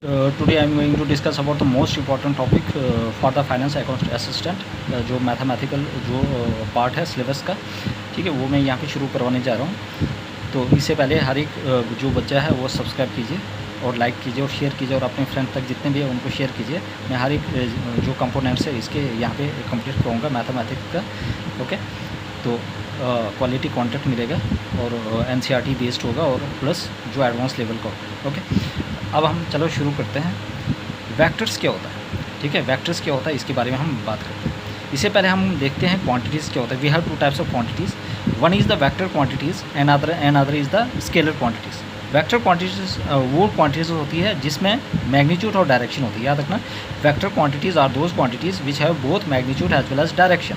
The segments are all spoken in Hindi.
Today I am going to discuss about the most important topic for the finance account assistant, जो मैथमेटिकल जो पार्ट है सिलेबस का, ठीक है, वो मैं यहाँ पे शुरू करवाने जा रहा हूँ। तो इससे पहले हर एक जो बच्चा है वो सब्सक्राइब कीजिए और लाइक कीजिए और शेयर कीजिए और अपने फ्रेंड तक जितने भी हैं उनको शेयर कीजिए। मैं हर एक जो कंपोनेंट्स है इसके यहाँ पे कंप्लीट करूँगा मैथमेटिक्स का। ओके, तो क्वालिटी कंटेंट मिलेगा और NCERT बेस्ड होगा और प्लस जो एडवांस लेवल का होगा। ओके, अब हम चलो शुरू करते हैं। वेक्टर्स क्या होता है, ठीक है, वेक्टर्स क्या होता है इसके बारे में हम बात करते हैं। इससे पहले हम देखते हैं क्वांटिटीज़ क्या होता है। We have two types of quantities, one is the vector quantities and other is the scalar quantities. Vector quantities वो क्वांटिटीज़ होती है जिसमें मैग्नीट्यूड और डायरेक्शन होती है, याद रखना। Vector quantities are those quantities which have both magnitude as well as direction.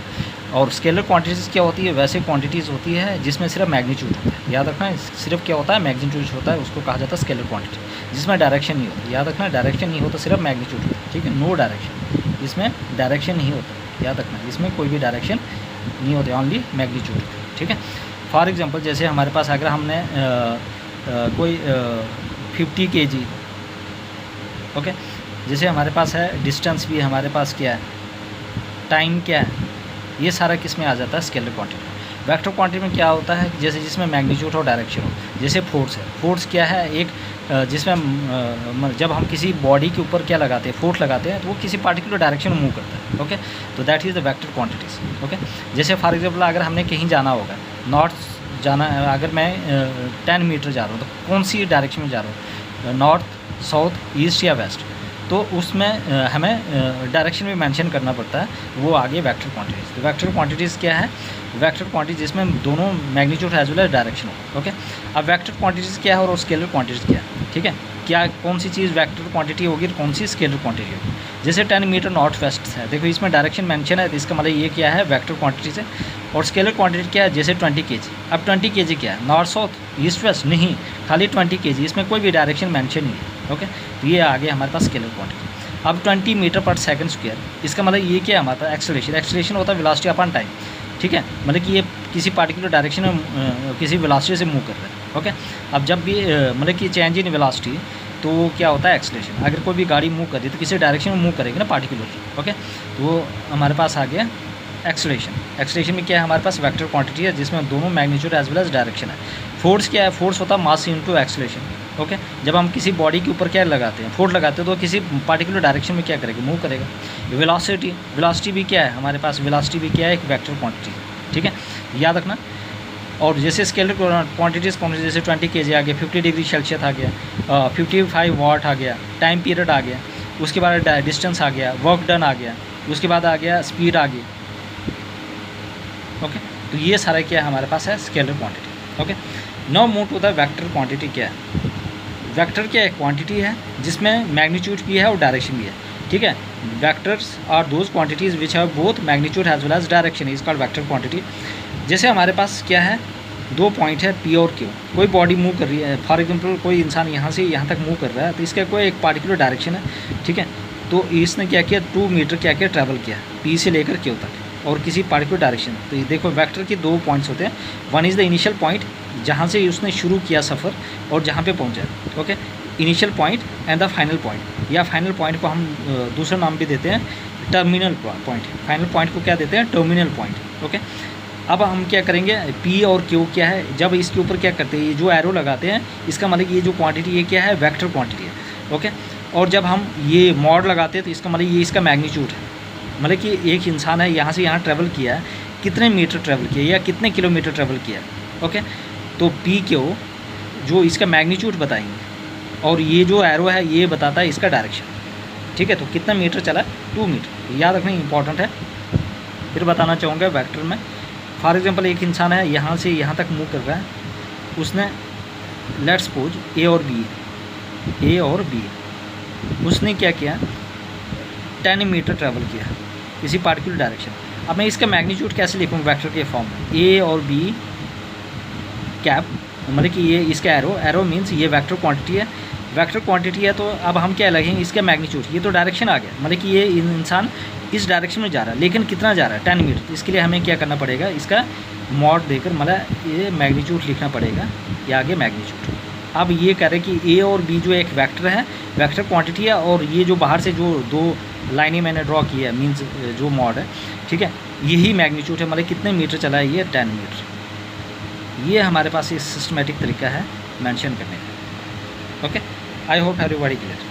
और स्केलर क्वांटिटीज़ क्या होती है, वैसे क्वांटिटीज़ होती है जिसमें सिर्फ मैग्नीट्यूड होता है, याद रखना। सिर्फ क्या होता है, मैग्नीट्यूड होता है, उसको कहा जाता है स्केलर क्वांटिटी, जिसमें डायरेक्शन नहीं होता, याद रखना। डायरेक्शन नहीं होता, सिर्फ मैग्नीट्यूड होता है, ठीक है, नो डायरेक्शन, इसमें डायरेक्शन नहीं होता, याद रखना, इसमें कोई भी डायरेक्शन नहीं होते, ओनली मैग्नीट्यूड, ठीक है। फॉर एग्जांपल जैसे हमारे पास अगर हमने कोई 50 kg, ओके, जैसे हमारे पास है डिस्टेंस भी, हमारे पास क्या है, टाइम क्या है, ये सारा किस में आ जाता है, स्केलर क्वांटिटी। वेक्टर क्वांटिटी में क्या होता है, जैसे जिसमें मैग्नीट्यूड और डायरेक्शन हो। जैसे फोर्स है, फोर्स क्या है, एक जिसमें जब हम किसी बॉडी के ऊपर क्या लगाते हैं, फोर्स लगाते हैं, तो वो किसी पार्टिकुलर डायरेक्शन में मूव करता है। ओके, तो that is the vector quantities. Okay, जैसे फॉर एग्जांपल अगर हमने कहीं जाना होगा, नॉर्थ जाना, अगर मैं 10 मीटर जा रहा हूँ तो कौन सी डायरेक्शन में जा रहा हूँ, नॉर्थ, साउथ, ईस्ट या वेस्ट, तो उसमें हमें डायरेक्शन भी मेंशन करना पड़ता है, वो आगे वेक्टर क्वांटिटीज़। तो वेक्टर क्वांटिटीज़ क्या है, वेक्टर क्वांटिटी जिसमें दोनों magnitude as well as direction हो। ओके, अब वेक्टर क्वांटिटीज़ क्या है और स्केलर क्वांटिटीज़ क्या है, ठीक है, क्या कौन सी चीज़ वेक्टर क्वांटिटी होगी और कौन सी स्केलर क्वांटिटी होगी। जैसे 10 मीटर नॉर्थ वेस्ट है, देखो इसमें डायरेक्शन मेंशन है, तो इसका मतलब ये क्या है, वेक्टर क्वांटिटी से। और स्केलर क्वांटिटी क्या है, जैसे 20 kg, अब 20 kg क्या है, नॉर्थ साउथ ईस्ट वेस्ट नहीं, खाली 20 kg, इसमें कोई भी डायरेक्शन मेंशन नहीं है। ओके, तो ये आगे हमारे पास स्केलर क्वांटिटी। अब 20 मीटर पर सेकंड स्क्वायर, इसका मतलब ये क्या है, हमारा एक्सेलरेशन। एक्सेलरेशन होता है वेलोसिटी अपॉन टाइम, ठीक है, मतलब कि ये किसी पार्टिकुलर डायरेक्शन में किसी वेलोसिटी से मूव कर रहा है। ओके, अब जब भी मतलब कि चेंज इन वेलोसिटी, तो क्या होता है एक्सेलरेशन। अगर कोई भी गाड़ी मूव कर रही है तो किसी डायरेक्शन में मूव करेगी ना पार्टिकुलर। ओके, तो वो हमारे पास आ गया एक्सेलरेशन। एक्सेलरेशन में क्या है, हमारे पास वेक्टर क्वांटिटी है जिसमें दोनों magnitude as well as direction है। फोर्स क्या है, फोर्स होता है मास इनटू एक्सेलरेशन। ओके, जब हम किसी बॉडी के ऊपर क्या लगाते हैं, फोर्स लगाते हैं, तो किसी पार्टिकुलर डायरेक्शन में क्या करेगा, मूव करेगा। वेलोसिटी, वेलोसिटी भी क्या है हमारे पास, वेलोसिटी भी क्या है, एक वेक्टर क्वांटिटी, ठीक है, याद रखना। और जैसे स्केलर क्वांटिटीज़ कौन सी, जैसे 20 kg आ गया, 50 डिग्री सेल्सियस आ गया, 55 वाट आ गया, टाइम पीरियड आ गया, उसके बाद डिस्टेंस आ गया, वर्क डन आ गया, उसके बाद आ गया स्पीड आ गई। ओके, तो ये सारा क्या है हमारे पास है, scalar quantity. Okay, now move to the vector quantity. क्या है वेक्टर, क्या है, क्वांटिटी है जिसमें मैग्नीट्यूड भी है और डायरेक्शन भी है, ठीक है। Vectors are those quantities which have both magnitude as well as direction, is called vector quantity. जैसे हमारे पास क्या है, दो पॉइंट है P और Q, कोई बॉडी मूव कर रही है, फॉर एग्जांपल कोई इंसान यहाँ से यहाँ तक मूव कर रहा है, तो इसका कोई एक पार्टिकुलर डायरेक्शन है, ठीक है। तो इसने क्या किया, 2 मीटर क्या किया, ट्रैवल किया P से लेकर Q तक और किसी पार्टिकुलर डायरेक्शन। तो ये देखो वेक्टर के दो पॉइंट्स होते हैं, one is the initial point जहाँ से उसने शुरू किया सफ़र और जहाँ पे पहुँचा। Okay, initial point and the final point, या फाइनल पॉइंट को हम दूसरा नाम भी देते हैं टर्मिनल पॉइंट। फाइनल पॉइंट को क्या देते हैं, टर्मिनल पॉइंट। ओके, अब हम क्या करेंगे, P और Q क्या है, जब इसके ऊपर क्या करते हैं, ये जो एरो लगाते हैं, इसका मतलब ये जो क्वांटिटी ये क्या है, वेक्टर क्वांटिटी है। ओके, और जब हम ये मॉड लगाते हैं तो इसका मतलब ये इसका मैग्नीट्यूड है, मतलब कि एक इंसान है यहाँ से यहाँ ट्रैवल किया है, कितने मीटर ट्रैवल किया या कितने किलोमीटर ट्रैवल किया। ओके, तो PQ जो इसका मैग्नीट्यूड बताएंगे और ये जो एरो है ये बताता है इसका डायरेक्शन, ठीक है। तो कितना मीटर चला, 2 मीटर, याद रखना इंपॉर्टेंट है। फिर बताना चाहूँगा वेक्टर में, फॉर एग्जांपल एक इंसान है यहाँ से यहाँ तक मूव कर रहा है, उसने लेट्स सपोज A और B, उसने क्या किया, 10 मीटर ट्रैवल किया किसी पार्टिकुलर डायरेक्शन। अब मैं इसका मैग्नीट्यूड कैसे लिखूँ वेक्टर के फॉर्म में, A और B कैप, मतलब कि ये इसका एरो मीन्स ये वेक्टर क्वांटिटी है। वेक्टर क्वांटिटी है तो अब हम क्या लगेंगे, इसका मैग्नीट्यूड, ये तो डायरेक्शन आ गया, मतलब कि ये इंसान इस डायरेक्शन में जा रहा है, लेकिन कितना जा रहा है, 10 मीटर। इसके लिए हमें क्या करना पड़ेगा, इसका मॉड देकर मतलब ये मैग्नीट्यूड लिखना पड़ेगा, ये आगे मैग्नीट्यूड। अब ये कह रहे हैं कि ए और बी जो एक वेक्टर है, वेक्टर क्वांटिटी है, और ये जो बाहर से जो दो लाइनें मैंने ड्रॉ की है मीन्स जो मॉड है, ठीक है, यही मैग्नीट्यूड है, मतलब कितने मीटर चला है ये 10 मीटर। ये हमारे पास ये सिस्टमेटिक तरीका है मेंशन करने का। Okay, I hope everybody clear.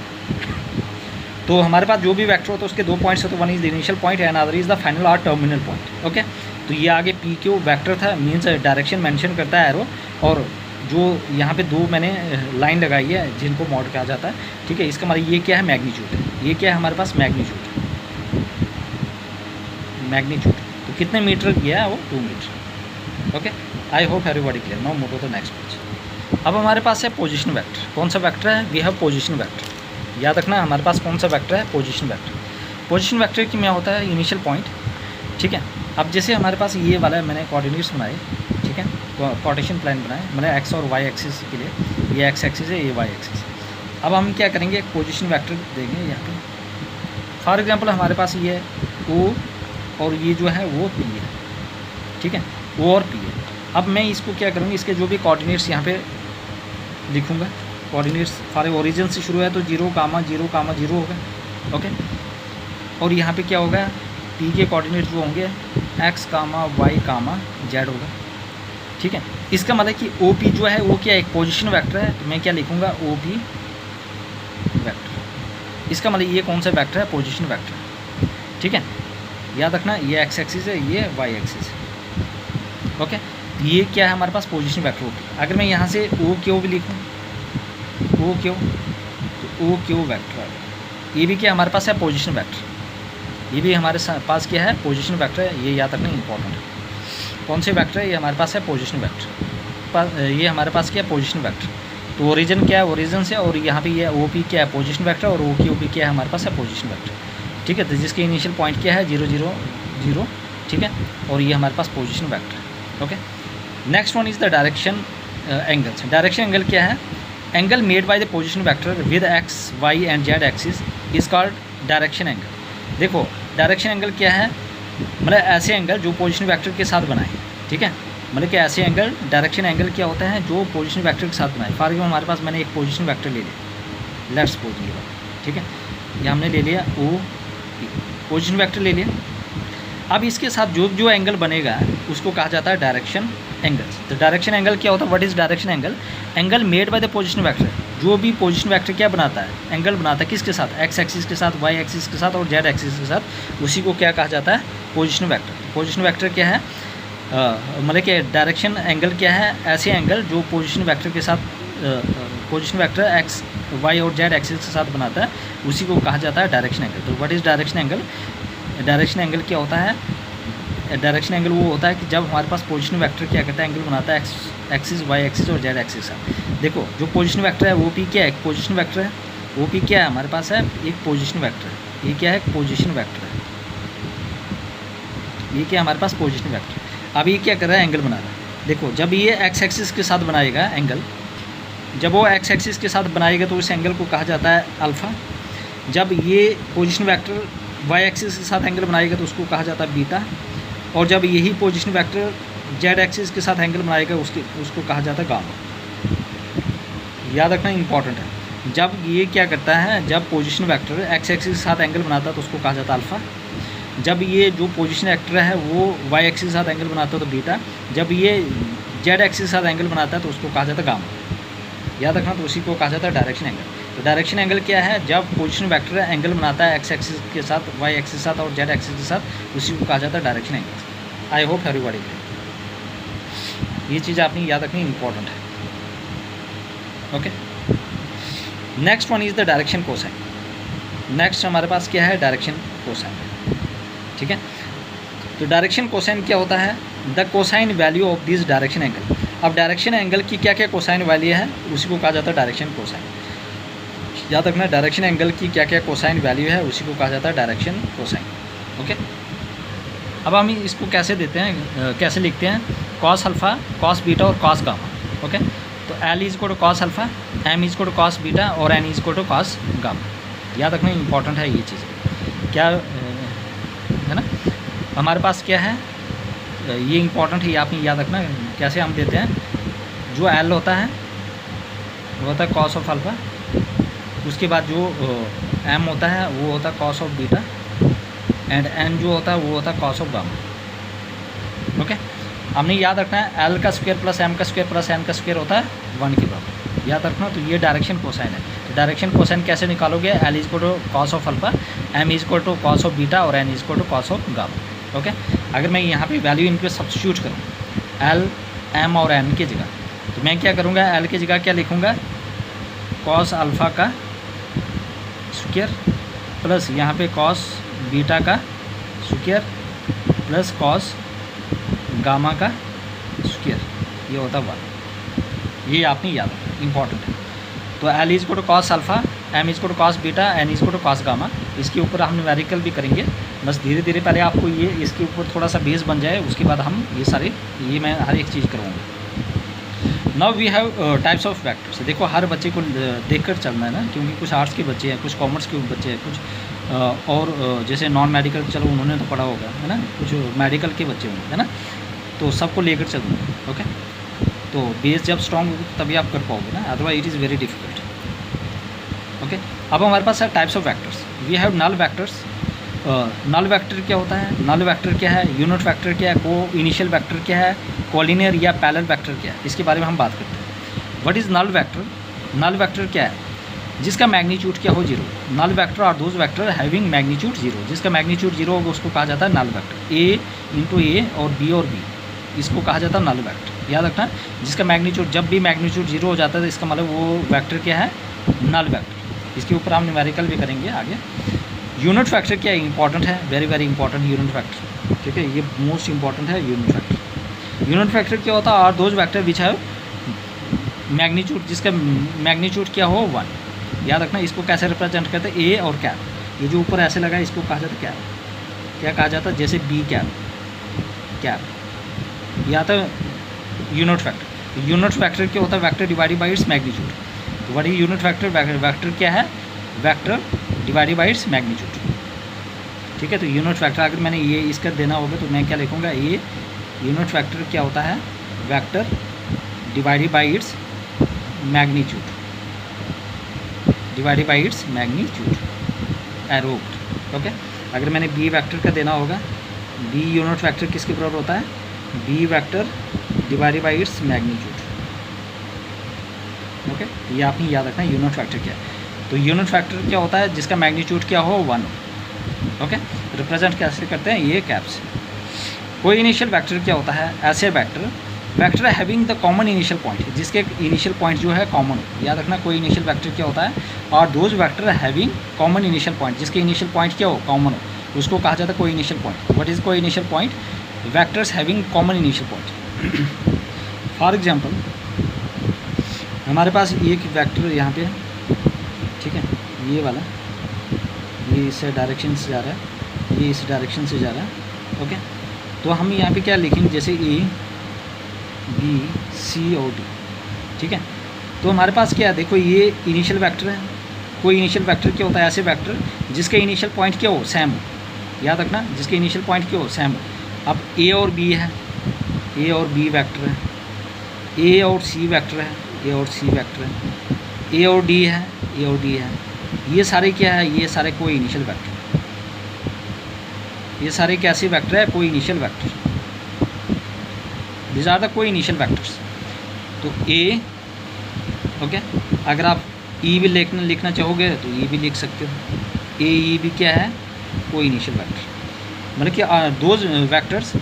तो हमारे पास जो भी वेक्टर होता है उसके 2 पॉइंट्स होते हैं, one is the initial point and other is the final और टर्मिनल पॉइंट। ओके, तो ये आगे पी क्यू वेक्टर था, मीन्स डायरेक्शन मेंशन करता है एरो, और जो यहाँ पे दो मैंने लाइन लगाई है जिनको मॉड कहा जाता है, ठीक है। इसका मतलब ये क्या है, मैग्नीट्यूड। ये क्या है हमारे पास, मैग्नीट्यूड। मैग्नीट्यूड तो कितने मीटर गया है वो 2 metre. Okay, I hope everybody clear. Now move to the next page. अब हमारे पास है पोजीशन वेक्टर। कौन सा वेक्टर है, वी हैव पोजीशन वेक्टर। याद रखना हमारे पास कौन सा वेक्टर है, पोजीशन वेक्टर। पोजीशन वेक्टर की में होता है इनिशियल पॉइंट, ठीक है। अब जैसे हमारे पास ये वाला मैंने कोऑर्डिनेट्स बनाए, ठीक है, कार्टेशियन प्लान बनाए, मतलब एक्स और वाई एक्सिस के लिए, ये एक्स एक्सिस है, ये वाई एक्सिस। अब हम क्या करेंगे, एक पोजीशन वेक्टर देंगे यहाँ पे। फॉर एग्जांपल हमारे पास ये ओ और ये जो है वो पी है, ठीक है, ओ और पी है। अब मैं इसको क्या करूँगी, इसके जो भी कोऑर्डिनेट्स यहाँ पे लिखूँगा, कोऑर्डिनेट्स फॉर ओरिजिन से शुरू है तो 0, 0 होगा। ओके, और यहाँ पे क्या होगा, पी के कोऑर्डिनेट्स जो होंगे एक्स, वाई, जेड होगा, ठीक है। इसका मतलब कि ओ पी जो है वो क्या एक पोजीशन वेक्टर है, तो मैं क्या लिखूँगा, ओ पी वेक्टर। इसका मतलब ये कौन सा वेक्टर है, पोजीशन वेक्टर, ठीक है। याद रखना ये एक्स एक्सिस है, ये वाई एक्सिस है। ओके, ये क्या है हमारे पास, पोजीशन वेक्टर ओ पी। अगर मैं यहाँ से ओ क्यू भी लिखूँ, ओ क्यू, तो ओ क्यू वेक्टर आ गया। ये भी क्या हमारे पास है, पोजीशन वेक्टर। ये भी हमारे पास क्या है, पोजीशन वेक्टर है। ये याद रखना इंपॉर्टेंट है। कौन से वेक्टर है, ये हमारे पास है पोजीशन वेक्टर। ये हमारे पास क्या है, पोजीशन वेक्टर। तो ओरिजिन क्या है, ओरिजिन से, और यहाँ पे ये ओ पी क्या है, पोजीशन वेक्टर, और ओ क्यू भी क्या है हमारे पास है, पोजीशन वेक्टर, ठीक है। तो जिसके इनिशियल पॉइंट क्या है, 0, 0, 0, ठीक है, और ये हमारे पास position vector. Okay, next one is the direction angles. Direction angle क्या है, angle made by the position vector with x, y and z axis is called direction angle. देखो डायरेक्शन एंगल क्या है, मतलब ऐसे एंगल जो पोजीशन वेक्टर के साथ बनाए, ठीक है। मतलब कि ऐसे एंगल, डायरेक्शन एंगल क्या होता है, जो पोजीशन वेक्टर के साथ बनाए। फॉर एग्जाम्पल हमारे पास मैंने एक पोजीशन वेक्टर ले लिया, लेट्स सपोज ये, ठीक है, ये हमने ले लिया ओ पी, पोजीशन वेक्टर ले लिया। अब इसके साथ जो जो एंगल बनेगा उसको कहा जाता है डायरेक्शन एंगल्स। तो डायरेक्शन एंगल क्या होता है, what is direction angle, angle made by the position vector. जो भी पोजीशन वेक्टर क्या बनाता है, एंगल बनाता है, किसके साथ, एक्स एक्सिस के साथ, वाई एक्सिस के साथ और जेड एक्सिस के साथ, उसी को क्या कहा जाता है, पोजीशन वेक्टर। पोजीशन वेक्टर क्या है, मतलब कि डायरेक्शन एंगल क्या है, ऐसे एंगल जो पोजीशन वेक्टर के साथ, पोजीशन वेक्टर एक्स, वाई और जेड एक्सिस के साथ बनाता है, उसी को कहा जाता है डायरेक्शन एंगल। तो what is direction angle, direction angle क्या होता है, डायरेक्शन एंगल वो होता है कि जब हमारे पास पोजीशन वेक्टर क्या करता है, एंगल बनाता है एक्स एक्सिस, वाई एक्सिस और जेड एक्सिस का। देखो जो पोजीशन वेक्टर है वो पी क्या है, एक पोजीशन वेक्टर है। वो पी क्या है हमारे पास है, एक पोजीशन वेक्टर है। ये क्या है, पोजीशन वेक्टर है। ये क्या हमारे पास, पोजीशन वेक्टर। अब ये क्या कर रहा है, एंगल बना रहा है। देखो जब ये एक्स एक्सिस के साथ बनाएगा एंगल, जब वो एक्स एक्सिस के साथ बनाएगा तो उस एंगल को कहा जाता है अल्फ़ा। जब ये पोजीशन वेक्टर वाई एक्सिस के साथ एंगल बनाएगा तो उसको कहा जाता है बीटा। और जब यही पोजीशन वेक्टर जेड एक्सिस के साथ एंगल बनाएगा उसको कहा जाता है गामा। याद रखना इंपॉर्टेंट है। जब ये क्या करता है, जब पोजीशन वेक्टर एक्स एक्सिस के साथ एंगल बनाता है तो उसको कहा जाता है अल्फ़ा। जब ये जो पोजीशन वेक्टर है वो वाई एक्सिस के साथ एंगल बनाता है तो बीटा। जब ये जेड एक्सिस के साथ एंगल बनाता है तो उसको कहा जाता है गामा। याद रखना, तो उसी को कहा जाता है डायरेक्शन एंगल। तो डायरेक्शन एंगल क्या है, जब पोजीशन वेक्टर एंगल बनाता है एक्स एक्सिस के साथ, वाई एक्सिस के साथ और जेड एक्सिस के साथ, उसी को कहा जाता है डायरेक्शन एंगल। आई होप एवरीबॉडी ये चीज़ आपने याद रखनी इंपॉर्टेंट है। Okay, next one is the direction cosine. Next हमारे पास क्या है, डायरेक्शन कोसाइन, ठीक है। तो डायरेक्शन कोसाइन क्या होता है, the cosine value of this direction angle. अब डायरेक्शन एंगल की क्या क्या कोसाइन वैल्यू है उसी को कहा जाता है डायरेक्शन कोसाइन। याद रखना, डायरेक्शन एंगल की क्या क्या कोसाइन वैल्यू है उसी को कहा जाता है डायरेक्शन कोसाइन। ओके, अब हम इसको कैसे देते हैं, कैसे लिखते हैं, कॉस अल्फ़ा, कॉस बीटा और कॉस गामा। ओके, तो L is equal to cos alpha, M is equal to cos beta और n is equal to cos gamma. याद रखना इंपॉर्टेंट है ये चीज़, क्या है ना। हमारे पास क्या है, ये इंपॉर्टेंट है, ये आपने याद रखना कैसे हम देते हैं। जो एल होता है वो होता है कॉस ऑफ अल्फ़ा। उसके बाद जो एम होता है वो होता है cos of beta, and N जो होता है वो होता है कॉस ऑफ गामा। ओके, हमने याद रखना है एल का स्क्वायर प्लस एम का स्क्वायर प्लस एन का स्क्वायर होता है 1 के बराबर, याद रखना। तो ये डायरेक्शन कोसाइन है। तो डायरेक्शन कोसाइन कैसे निकालोगे? L is equal to cos of alpha, m is equal to cos of beta और n is equal to cos of gamma. Okay, अगर मैं यहाँ पे वैल्यू इनके सब्स्टिट्यूट करूँ एल, एम और एन की जगह, तो मैं क्या करूँगा? एल की जगह क्या लिखूँगा? कॉस अल्फ़ा का स्क्वायर प्लस यहाँ पे कॉस बीटा का स्क्वायर प्लस कॉस गामा का स्क्वायर, ये होता है 1। ये आपने याद रखना, इंपॉर्टेंट है। तो L is equal to cos alpha, M is equal to cos beta, N is equal to cos gamma. इसके ऊपर हम न्यूमेरिकल भी करेंगे, बस धीरे धीरे पहले आपको ये इसके ऊपर थोड़ा सा बेस बन जाए, उसके बाद हम ये मैं हर एक चीज़ करूँगा। Now we have types of vectors. देखो हर बच्चे को देखकर चलना है ना, क्योंकि कुछ आर्ट्स के बच्चे हैं, कुछ कॉमर्स के बच्चे हैं, कुछ और जैसे नॉन मेडिकल, चलो उन्होंने तो पढ़ा होगा है ना, कुछ मेडिकल के बच्चे होंगे है ना, तो सबको लेकर चलना है। ओके, तो बेस जब स्ट्रॉन्ग होगी तभी आप कर पाओगे ना, otherwise it is very difficult. Okay, अब हमारे पास है types of vectors. We have null vectors. Null vector क्या होता है? नल वेक्टर क्या है? यूनिट वेक्टर क्या है? को इनिशियल वेक्टर क्या है? कॉलिनियर या पैरेलल वेक्टर क्या है? इसके बारे में हम बात करते हैं। What is null vector? Null vector क्या है? जिसका मैग्नीट्यूड क्या हो 0। Null vector are those vector having magnitude 0। जिसका मैग्नीट्यूड 0 होगा उसको कहा जाता है नल वेक्टर। ए इंटू ए और बी, इसको कहा जाता है नल वेक्टर। याद रखना, जिसका मैग्नीट्यूड, जब भी मैग्नीट्यूड 0 हो जाता है तो इसका मतलब वो वेक्टर क्या है? Null vector. इसके ऊपर हम न्यूमेरिकल भी करेंगे आगे। यूनिट फैक्टर क्या इंपॉर्टेंट है? Very very important unit factor, ठीक है, ये मोस्ट इंपॉर्टेंट है यूनिट फैक्टर। यूनिट फैक्टर क्या होता है? Are those vector which have magnitude, जिसका मैग्नीट्यूड क्या हो 1। याद रखना, इसको कैसे रिप्रेजेंट करते हैं? ए और कैप, ये जो ऊपर ऐसे लगा है इसको कहा जाता है कैप। क्या कहा जाता है? जैसे बी कैप, कैप, ये आता है यूनिट फैक्टर। यूनिट फैक्टर क्या होता है? Vector divided by its magnitude. तो what is unit factor? Vector क्या है? Vector divided by its magnitude, ठीक है। तो यूनिट फैक्टर अगर मैंने ये इसका देना होगा तो मैं क्या लिखूँगा? ये यूनिट फैक्टर क्या होता है? Vector divided by its magnitude, divided by its magnitude, arrow. Okay, अगर मैंने बी वेक्टर का देना होगा, बी यूनिट फैक्टर किसके बराबर होता है? B vector divided by its magnitude. Okay, ये आपने याद रखना यूनिट फैक्टर क्या है। तो यूनिट फैक्टर क्या होता है? जिसका मैग्नीट्यूड क्या हो 1। ओके, रिप्रेजेंट कैसे करते हैं? ये कैप्स। कोई इनिशियल वेक्टर क्या होता है? ऐसे vector having the common initial point, जिसके इनिशियल पॉइंट जो है कॉमन हो। याद रखना, कोई इनिशियल वेक्टर क्या होता है? और those vector having common initial point, जिसके इनिशियल पॉइंट क्या हो? कॉमन हो, उसको कहा जाता है कोई इनिशियल पॉइंट। व्हाट इज कोई initial point? Vectors having common initial point. For example, हमारे पास एक वेक्टर यहाँ पे, ठीक है, ये वाला, ये इस डायरेक्शन से जा रहा है, ये इस डायरेक्शन से जा रहा है। ओके, तो हम यहाँ पे क्या लिखेंगे? जैसे ए बी सी और डी, ठीक है। तो हमारे पास क्या है? देखो ये इनिशियल वेक्टर है। कोई इनिशियल वेक्टर क्या होता है? ऐसे वेक्टर जिसके इनिशियल पॉइंट क्या हो? सेम हो। याद रखना, जिसके इनिशियल पॉइंट क्या हो? सेम हो। अब ए और बी है, ए और बी वेक्टर है, ए और सी वेक्टर है, ए और सी वेक्टर है, ए और डी है, ए और डी है। ये सारे क्या है? ये सारे कोई इनिशियल वेक्टर, ये सारे कैसे वेक्टर है? कोई initial vector. This are the कोई इनिशियल वेक्टर्स। तो ए, ओके, अगर आप ई भी लिखना चाहोगे तो ई भी लिख सकते हो। ए ई भी क्या है? कोई इनिशियल वेक्टर, मतलब कि those vectors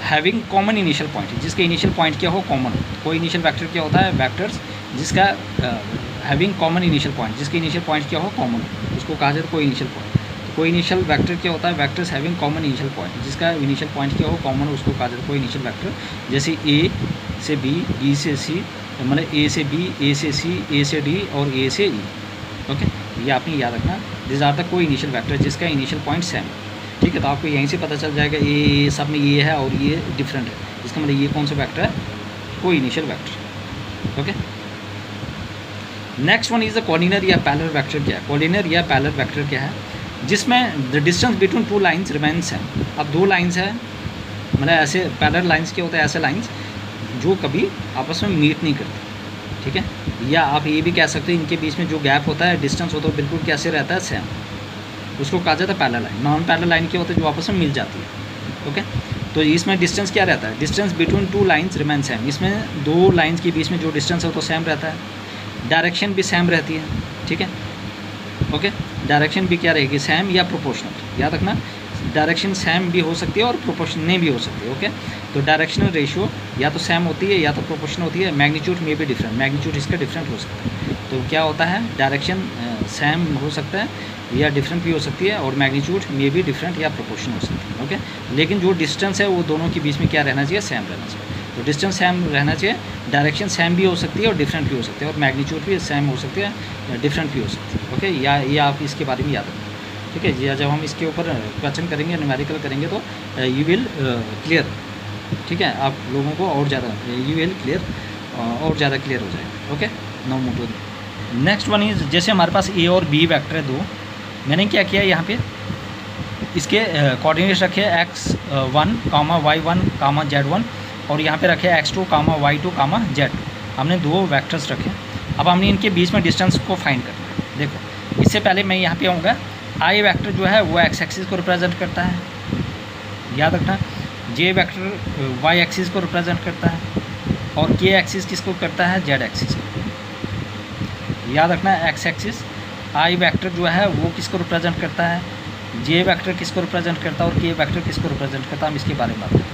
having common initial point, जिसके इनिशियल पॉइंट क्या हो? कॉमन हो। कोई इनिशियल वेक्टर क्या होता है? वेक्टर्स जिसका हैविंग कॉमन इनिशियल पॉइंट, जिसके इनिशियल पॉइंट क्या हो? कॉमन हो, उसको कहा जाता है कोई इनिशियल पॉइंट। तो कोई इनिशियल वेक्टर क्या होता है? Vectors having common initial point, जिसका इनिशियल पॉइंट क्या हो? कॉमन हो, उसको कहा जाता है कोई इनिशियल वेक्टर। जैसे ए से बी, बी से सी, मतलब ए से बी, ए से सी, ए से डी और ए से ई। ओके, ये आपने याद रखना। दिस आर द कोई इनिशियल वेक्टर, जिसका इनिशियल पॉइंट सेम, ठीक है। तो आपको यहीं से पता चल जाएगा ये सब में ये है और ये डिफरेंट है, इसका मतलब ये कौन सा वेक्टर है? कोई initial vector. Okay, next one is the collinear या पैरेलल वेक्टर। क्या है कॉलिनियर या पैरेलल वेक्टर? क्या है? जिसमें the distance between two lines remains है। अब दो लाइंस है, मतलब ऐसे पैरेलल लाइंस क्या होता है? ऐसे लाइंस जो कभी आपस में मीट नहीं करते, ठीक है। या आप ये भी कह सकते हो इनके बीच में जो गैप होता है, डिस्टेंस होता है, बिल्कुल कैसे रहता है, सेम। उसको कहा जाता है parallel line. Non parallel line क्या होता है, जो आपस में मिल जाती है। ओके, तो इसमें डिस्टेंस क्या रहता है, distance between two lines remain same. इसमें दो लाइन्स के बीच में जो डिस्टेंस है वो तो सेम रहता है, डायरेक्शन भी सेम रहती है। ठीक है, ओके, डायरेक्शन भी क्या रहेगी, सेम या प्रोपोर्शनल। याद रखना, डायरेक्शन सेम भी हो सकती है और प्रोपोर्शनल भी हो सकती है। ओके, तो डायरेक्शनल रेशियो या तो सेम होती है या तो प्रोपोर्शनल होती है। मैग्नीट्यूड में भी डिफरेंट, मैग्नीट्यूड इसका डिफरेंट हो सकता है। तो क्या होता है, डायरेक्शन सेम हो सकता है या डिफरेंट भी हो सकती है, और मैग्नीट्यूड में भी डिफरेंट या प्रोपोर्शनल हो सकती है। ओके, लेकिन जो डिस्टेंस है वो दोनों के बीच में क्या रहना चाहिए, सेम रहना चाहिए। तो डिस्टेंस सेम रहना चाहिए, डायरेक्शन सेम भी हो सकती है और डिफरेंट भी हो सकती है, और मैग्नीट्यूड भी सेम हो सकती है, डिफरेंट भी हो सकती है। ओके, या ये आप इसके बारे में याद रखें। ठीक है, या जब हम इसके ऊपर क्वेश्चन करेंगे, न्यूमेरिकल करेंगे, तो यू विल क्लियर। ठीक है, आप लोगों को और ज़्यादा यू विल क्लियर और ज़्यादा क्लियर हो जाएगा। Okay, no move to next one is, जैसे हमारे पास ए और बी वेक्टर है दो, मैंने क्या किया यहाँ पे इसके कोऑर्डिनेट्स रखे x1 कामा y1 कामा z1, और यहाँ पे रखे x2 कामा y2 कामा z2। हमने दो वेक्टर्स रखे। अब हमने इनके बीच में डिस्टेंस को फाइंड करना है। देखो, इससे पहले मैं यहाँ पे आऊँगा, i वेक्टर जो है वो x एक्सिस को रिप्रेजेंट करता है, याद रखना। j वेक्टर y एक्सिस को रिप्रेजेंट करता है, और k एक्सिस किसको करता है, z एक्सिस को। याद रखना, x एक्सिस i वेक्टर जो है वो किसको रिप्रेजेंट करता है, j वेक्टर किसको रिप्रेजेंट करता है, और k वेक्टर किसको रिप्रेजेंट करता है, हम इसके बारे में बात करते हैं।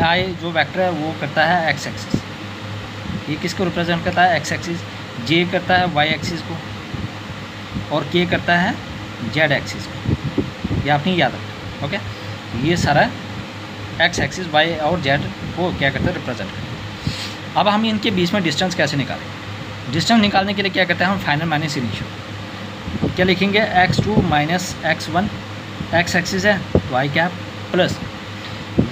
i जो वेक्टर है वो करता है x एक्सिस, ये किसको रिप्रेजेंट करता है, x एक्सिस। j करता है y एक्सिस को, और k करता है z एक्सिस को। ये आपने याद रखना। ओके, ये सारा x एक्सिस y और z को क्या करता है, रिप्रेजेंट करता है। अब हम इनके बीच में डिस्टेंस कैसे निकालेंगे, डिस्टेंस निकालने के लिए क्या करते हैं हम, फाइनल माइनस इनिशियल। क्या लिखेंगे, x2 minus x1, x axis है तो i cap, plus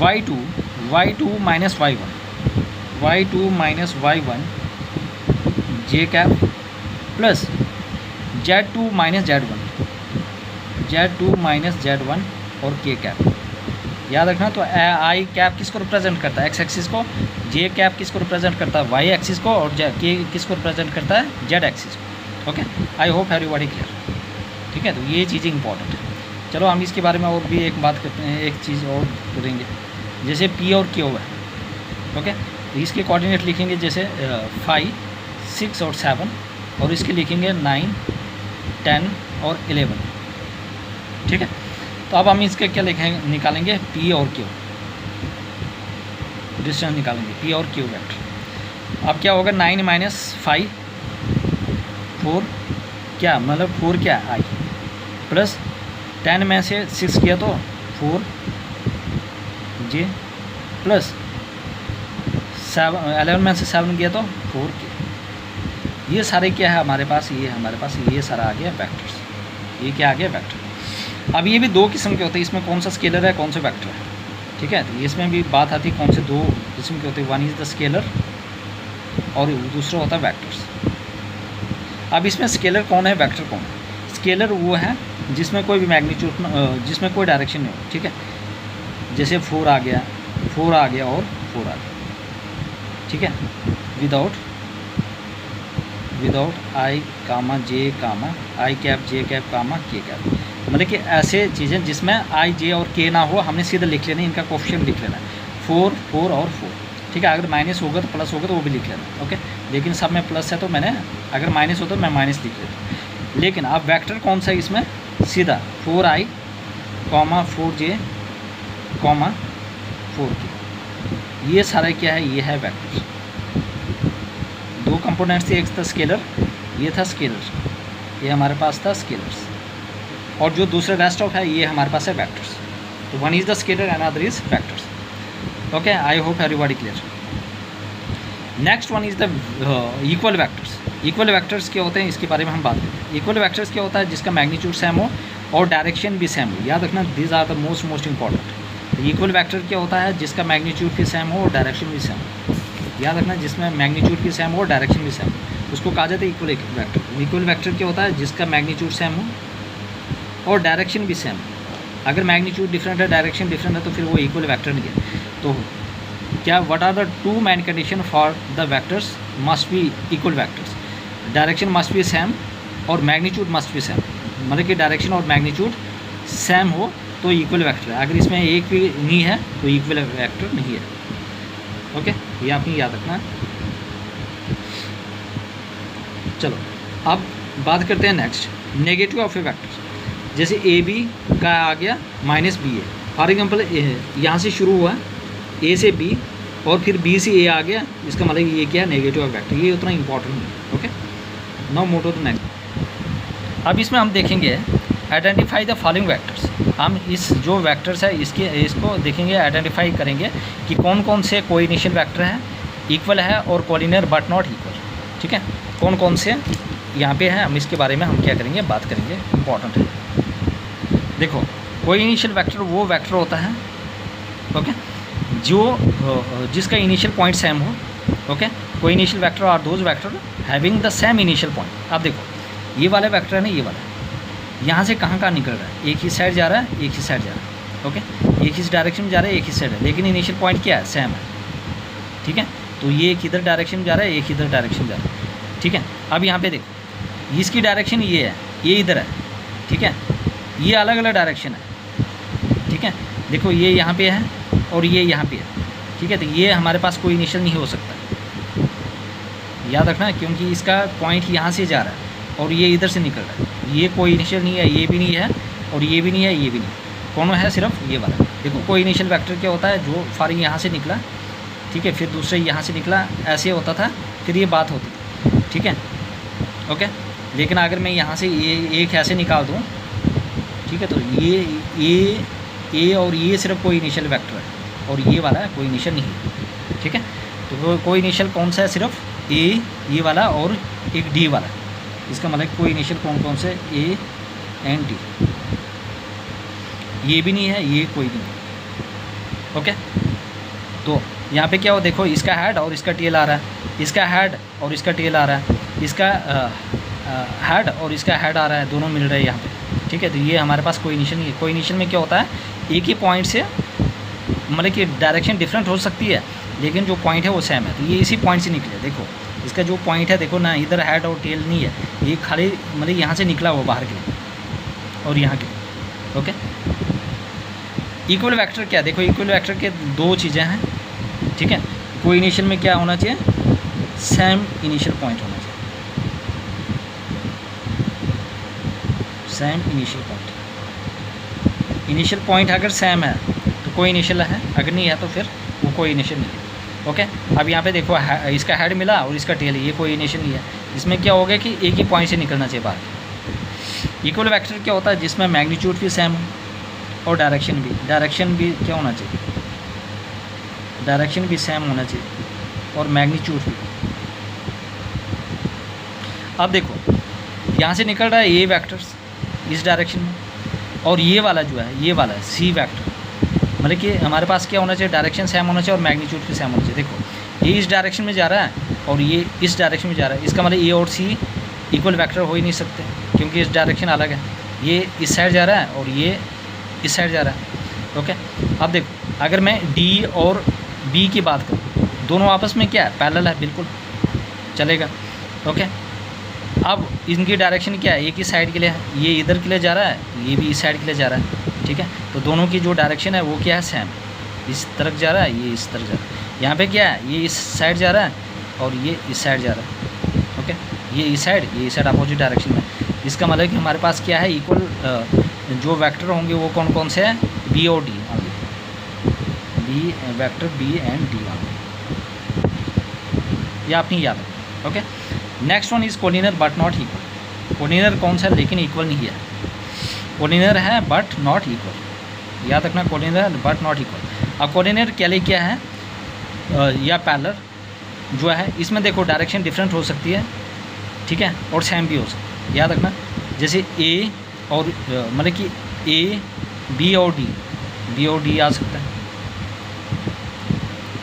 y2 minus y1 minus y1 j cap, plus z2 minus z1 और k कैप। याद रखना, तो आई कैप किसको रिप्रेजेंट करता है, x एक्सिस को, j कैप किसको रिप्रेजेंट करता है, y एक्सिस को, और k किसको रिप्रेजेंट करता है, z एक्सिस को। Okay, I hope everybody clear. ठीक है, तो ये चीज़ें इंपॉर्टेंट है। चलो हम इसके बारे में और भी एक बात करते हैं, एक चीज़ और करेंगे, जैसे P और Q है। ओके, तो इसके कोऑर्डिनेट लिखेंगे जैसे 5, 6 और 7, और इसके लिखेंगे 9, 10 और 11। ठीक है, तो अब हम इसके क्या लिखेंगे, निकालेंगे P और Q, डिस्टेंस निकालेंगे P और Q वेक्टर। अब क्या होगा, 9 माइनस 5 4, क्या मतलब 4 क्या है, i, प्लस 10 में से 6 किया तो 4 j, प्लस 11 में से 7 किया तो 4 k। ये सारे क्या है हमारे पास, ये हमारे पास ये सारा आ गया वेक्टर्स। ये क्या आ गया, वेक्टर। अब ये भी दो किस्म के होते हैं, इसमें कौन सा स्केलर है, कौन सा वेक्टर है। ठीक है, तो इसमें भी बात आती है कौन से दो किस्म के होते हैं, वन इज़ द स्केलर और दूसरा होता है वेक्टर्स। अब इसमें स्केलर कौन है, वेक्टर कौन है। स्केलर वो है जिसमें कोई भी मैग्नीट्यूड, जिसमें कोई डायरेक्शन नहीं हो। ठीक है, जैसे 4 आ गया और 4 आ गया। ठीक है, without i comma j comma i cap j cap comma k cap, मतलब कि ऐसे चीज़ें जिसमें आई जे और के ना हो, हमने सीधा लिख लेना, इनका कोफिशिएंट लिख लेना, 4 4 और 4। ठीक है, अगर माइनस होगा तो प्लस होगा तो वो भी लिख लेना। ओके, लेकिन सब में प्लस है तो मैंने, अगर माइनस होता तो मैं माइनस लिख लेता। लेकिन अब वेक्टर कौन सा है इसमें, सीधा 4i, 4j, 4k। ये सारा क्या है, ये है वेक्टर। दो कंपोनेंट्स थे, एक था स्केलर, ये था स्केलर, ये हमारे पास था स्केलर्स, और जो दूसरा रेस्ट ऑफ है ये हमारे पास है वेक्टर्स। तो one is the scalar and other is vectors. Okay, I hope everybody clear. Next one is the equal vectors. Equal vectors क्या होते हैं, इसके बारे में हम बात करते हैं। इक्वल वेक्टर्स क्या होता है, जिसका मैग्नीट्यूड सेम हो और डायरेक्शन भी सेम हो। याद रखना, these are the most important. Equal vector क्या होता है, जिसका मैग्नीट्यूड भी सेम हो और डायरेक्शन भी सेम हो। याद रखना, जिसमें मैग्नीट्यूड भी सेम हो और डायरेक्शन भी सेम हो, उसको कहा जाता है इक्वल वेक्टर। इक्वल वेक्टर क्या होता है, जिसका मैग्नीट्यूड सेम हो और डायरेक्शन भी सेम हो। अगर मैग्नीट्यूड डिफरेंट है, डायरेक्शन डिफरेंट है, तो फिर वो इक्वल वेक्टर नहीं है। तो क्या, what are the two main condition for the vectors must be equal vectors, direction must be same और मैग्नीट्यूड मस्ट बी सेम, मतलब कि डायरेक्शन और मैग्नीट्यूड सेम हो तो इक्वल वेक्टर है, अगर इसमें एक भी नहीं है तो इक्वल वेक्टर नहीं है। ओके, ये आपने याद रखना है। चलो अब बात करते हैं next, negative of a vector. जैसे ए बी का आ गया minus B A, for example यहाँ से शुरू हुआ ए से बी और फिर बी से ए आ गया, इसका मतलब ये क्या है, नेगेटिव ऑफ वेक्टर, ये उतना इंपॉर्टेंट नहीं है। Okay, now move to the next. अब इसमें हम देखेंगे आइडेंटिफाई द फॉलोइंग वेक्टर्स। हम इस जो वेक्टर्स है इसको देखेंगे, आइडेंटिफाई करेंगे कि कौन कौन से कोइनिशियल वेक्टर हैं, इक्वल है और कोलिनियर बट नॉट इक्वल। ठीक है, कौन कौन से यहाँ पे हैं, हम इसके बारे में हम क्या करेंगे, बात करेंगे, इंपॉर्टेंट है। देखो, कोइनिशियल वेक्टर वो वेक्टर होता है, ओके, जो जिसका इनिशियल पॉइंट सेम हो। Okay, coinitial vector are those vector having the same initial point. अब देखो, ये वाला वेक्टर है ना, ये वाला यहाँ से कहाँ निकल रहा है, एक ही साइड जा रहा है, एक ही साइड जा रहा है। ओके, एक ही डायरेक्शन में जा रहा है, एक ही साइड है, लेकिन इनिशियल पॉइंट क्या है, सेम है। ठीक है, तो ये एक इधर डायरेक्शन में जा रहा है, एक इधर डायरेक्शन में जा रहा है। ठीक है, अब यहाँ पे देखो, इसकी डायरेक्शन ये है, ये इधर है। ठीक है, ये अलग अलग डायरेक्शन है। ठीक है, देखो ये यहाँ पे है और ये यहाँ पे है। ठीक है, तो ये हमारे पास कोई इनिशियल नहीं हो सकता, याद रखना, क्योंकि इसका पॉइंट यहाँ से जा रहा है और ये इधर से निकल रहा है। ये कोई इनिशियल नहीं है, ये भी नहीं है और ये भी नहीं है, ये भी नहीं, कौन है, सिर्फ ये वाला। देखो, कोई इनिशियल वेक्टर क्या होता है, जो फारिंग यहाँ से निकला, ठीक है, फिर दूसरे यहाँ से निकला, ऐसे होता था, फिर ये बात होती थी। ठीक है, ओके, लेकिन अगर मैं यहाँ से ये एक ऐसे निकाल दूँ, ठीक है, तो ये और ये सिर्फ कोई इनिशियल वेक्टर है और ये वाला कोई इनिशियल नहीं है। ठीक है, तो कोई इनिशियल कौन सा है, सिर्फ ए, ये वाला और एक डी वाला। इसका मतलब कोई इनिशियल कौन कौन से, ए एंड डी, ये भी नहीं है, ये कोई भी नहीं। ओके, तो यहाँ पे क्या हो, देखो, इसका हेड और इसका टेल आ रहा है, इसका हेड और इसका टेल आ रहा है, इसका हेड और इसका हेड आ रहा है, दोनों मिल रहे हैं यहाँ पे। ठीक है, तो ये हमारे पास कोई इनिशियल नहीं है। कोई इनिशियल में क्या होता है, एक ही पॉइंट से, मतलब कि डायरेक्शन डिफरेंट हो सकती है लेकिन जो पॉइंट है वो सेम है, तो ये इसी पॉइंट से निकले। देखो, इसका जो पॉइंट है, देखो ना, इधर हेड और टेल नहीं है, ये खाली मतलब यहाँ से निकला हुआ बाहर के लिए और यहाँ के। ओके, इक्वल वेक्टर क्या, देखो, इक्वल वेक्टर के दो चीज़ें हैं। ठीक है, कोई इनिशियल में क्या होना चाहिए, सेम इनिशियल पॉइंट होना चाहिए, same initial point. Initial point अगर सेम है तो कोई इनिशियल है, अगर नहीं है तो फिर वो कोई इनिशियल नहीं है। ओके, अब यहाँ पे देखो, इसका हेड मिला और इसका टेल, ये कोई इनिशियल नहीं है। इसमें क्या हो गया कि एक ही पॉइंट से निकलना चाहिए बाहर। इक्वल वेक्टर क्या होता है, जिसमें मैग्नीट्यूड भी सेम हो और डायरेक्शन भी क्या होना चाहिए, डायरेक्शन भी सेम होना चाहिए और मैग्नीट्यूड भी। अब देखो, यहाँ से निकल रहा है ये वेक्टर्स इस डायरेक्शन में, और ये वाला जो है, ये वाला है सी वेक्टर, मतलब कि हमारे पास क्या होना चाहिए, डायरेक्शन सेम होना चाहिए और मैग्नीट्यूड भी सेम होना चाहिए। देखो, ये इस डायरेक्शन में जा रहा है और ये इस डायरेक्शन में जा रहा है, इसका मतलब ए और सी इक्वल वेक्टर हो ही नहीं सकते, क्योंकि इस डायरेक्शन अलग है। ये इस साइड जा रहा है और ये इस साइड जा रहा है। ओके, अब देखो, अगर मैं डी और बी की बात करूँ, दोनों आपस में क्या है, पैरेलल है, बिल्कुल चलेगा। ओके, अब इनकी डायरेक्शन क्या है, एक ही साइड के लिए है, ये इधर के लिए जा रहा है, ये भी इस साइड के लिए जा रहा है। ठीक है, तो दोनों की जो डायरेक्शन है वो क्या है, सेम, इस तरफ जा रहा है, ये इस तरफ जा रहा है। यहाँ पे क्या है, ये इस साइड जा रहा है और ये इस साइड जा रहा है। ओके, ये इस साइड अपोजिट डायरेक्शन में। इसका मतलब कि हमारे पास क्या है, इक्वल जो वेक्टर होंगे वो कौन कौन से हैं, बी और D, B vector B and D ये आपने याद रखना। Okay, next one is collinear but not equal. Collinear कौन सा है लेकिन इक्वल नहीं है, कोलिनियर है बट नॉट इक्वल, याद रखना, कोलिनियर बट नॉट इक्वल। अब कोलिनियर क्या ले क्या है, या पैरेलल जो है, इसमें देखो डायरेक्शन डिफरेंट हो सकती है, ठीक है, और सेम भी हो सकती है, याद रखना। जैसे ए और मतलब कि ए बी और डी आ सकता है,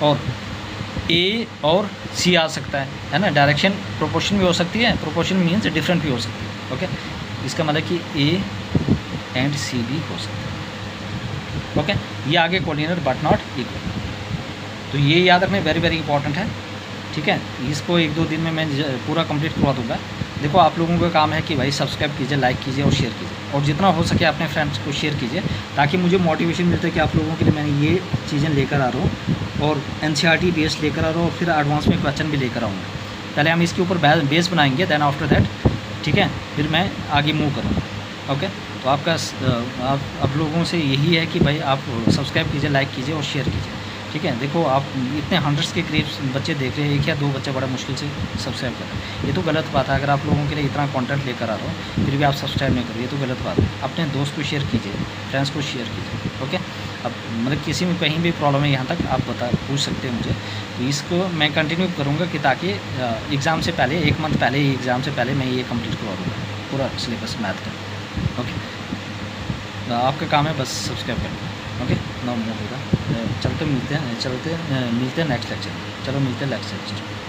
और ए और सी आ सकता है ना। डायरेक्शन प्रोपोर्शन भी हो सकती है, प्रोपोर्शन मीन्स डिफरेंट भी हो सकती है। ओके, इसका मतलब कि ए एंड सी भी हो सकता है। ओके, ये आगे कोलिनियर बट नॉट इक्वल। तो तो ये याद रखना वेरी वेरी इंपॉर्टेंट है, ठीक है। इसको 1-2 दिन में मैं पूरा कंप्लीट करवा दूँगा। देखो आप लोगों का काम है कि भाई सब्सक्राइब कीजिए, लाइक कीजिए और शेयर कीजिए, और जितना हो सके अपने फ्रेंड्स को शेयर कीजिए, ताकि मुझे मोटिवेशन मिलता है कि आप लोगों के लिए मैंने ये चीज़ें लेकर आ रहा हूँ, और एनसीईआरटी बेस लेकर आ रहा हूँ, और फिर एडवांस में क्वेश्चन भी लेकर आऊँगा। पहले हम इसके ऊपर बेस बनाएंगे, देन आफ्टर दैट, ठीक है, फिर मैं आगे मूव करूँगा। ओके, तो आपका आप लोगों से यही है कि भाई आप सब्सक्राइब कीजिए, लाइक कीजिए और शेयर कीजिए, ठीक है। देखो आप इतने हंड्रेड्स के करीब बच्चे देख रहे हैं, 1 या 2 बच्चे बड़ा मुश्किल से सब्सक्राइब कर रहे हैं। ये तो गलत बात है। अगर आप लोगों के लिए इतना कंटेंट लेकर आ रहा हूँ फिर भी आप सब्सक्राइब नहीं करो, ये तो गलत बात है। अपने दोस्त को शेयर कीजिए, फ्रेंड्स को शेयर कीजिए। ओके, अब मतलब किसी में कहीं भी प्रॉब्लम है यहाँ तक आप पूछ सकते हैं मुझे, तो इसको मैं कंटिन्यू करूँगा कि ताकि एग्ज़ाम से पहले 1 मंथ पहले ही, एग्ज़ाम से पहले मैं ये कंप्लीट करवा दूँगा पूरा सिलेबस मैथ का। ओके, आपका काम है बस सब्सक्राइब करना। ओके, ना मूव होगा। मिलते हैं नेक्स्ट लेक्चर में। चलो मिलते हैं नेक्स्ट लेक्चर।